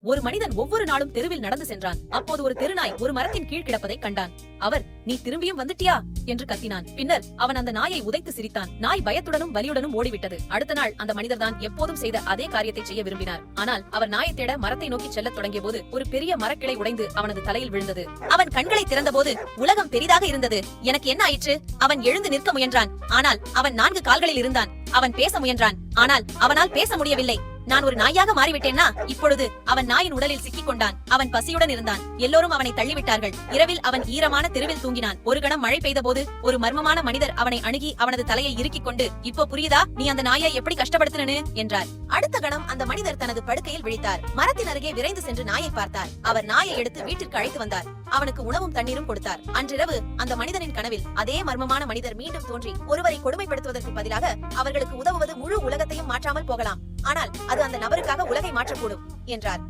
ஒரு மனிதன் ஒவ்வொரு நாளும் தெருவில் நடந்து சென்றான். அப்போது ஒரு தெருநாய் ஒரு மரத்தின் கீழ் கிடப்பதை கண்டான். அவர், "நீ திரும்பியும் வந்துட்டியா?" என்று கத்தினான். பின்னர் அவன் அந்த நாயை உதைத்து சிரித்தான். நாய் பயத்துடனும் வலியுடனும் ஓடிவிட்டது. அடுத்த நாள் அந்த மனிதர் தான் எப்போதும் செய்த அதே காரியத்தை செய்ய விரும்பினார். ஆனால் அவர் நாயை தேட மரத்தை நோக்கி செல்லத் தொடங்கிய போது ஒரு பெரிய மரக்கிளை உடைந்து அவனது தலையில் விழுந்தது. அவன் கண்களை திறந்தபோது உலகம் பெரிதாக இருந்தது. எனக்கு என்ன ஆயிற்று? அவன் எழுந்து நிற்க முயன்றான். ஆனால் அவன் 4 கால்களில் இருந்தான். அவன் பேச முயன்றான். ஆனால் அவனால் பேச முடியவில்லை. நான் ஒரு நாயாக மாறிவிட்டேனா? இப்பொழுது அவன் நாயின் உடலில் சிக்கிக் கொண்டான். அவன் பசியுடன் இருந்தான். எல்லோரும் அவனை தள்ளிவிட்டார்கள். இரவில் அவன் ஈரமான தெருவில் தூங்கினான். ஒரு கணம் மழை பெய்த போது ஒரு மர்மமான மனிதர் அவனை அணுகி அவனது தலையை இறுக்கிக் கொண்டு, "இப்போ புரியுதா நீ அந்த நாயை எப்படி கஷ்டப்படுத்தினு?" என்றார். அடுத்த கணம் அந்த மனிதர் தனது படுக்கையில் விழித்தார். மரத்தின் அருகே விரைந்து சென்று நாயை பார்த்தார். அவர் நாயை எடுத்து வீட்டிற்கு அழைத்து வந்தார். அவனுக்கு உணவும் தண்ணீரும் கொடுத்தார். அன்றிரவு அந்த மனிதனின் கனவில் அதே மர்மமான மனிதர் மீண்டும் தோன்றி ஒருவரை கொடுமைப்படுத்துவதற்கு பதிலாக அவர்களுக்கு உதவுவது முழு உலகத்தையும் மாற்றாமல் போகலாம், ஆனால் அது அந்த நபருக்காக உலகை மாற்றக்கூடும் என்றார்.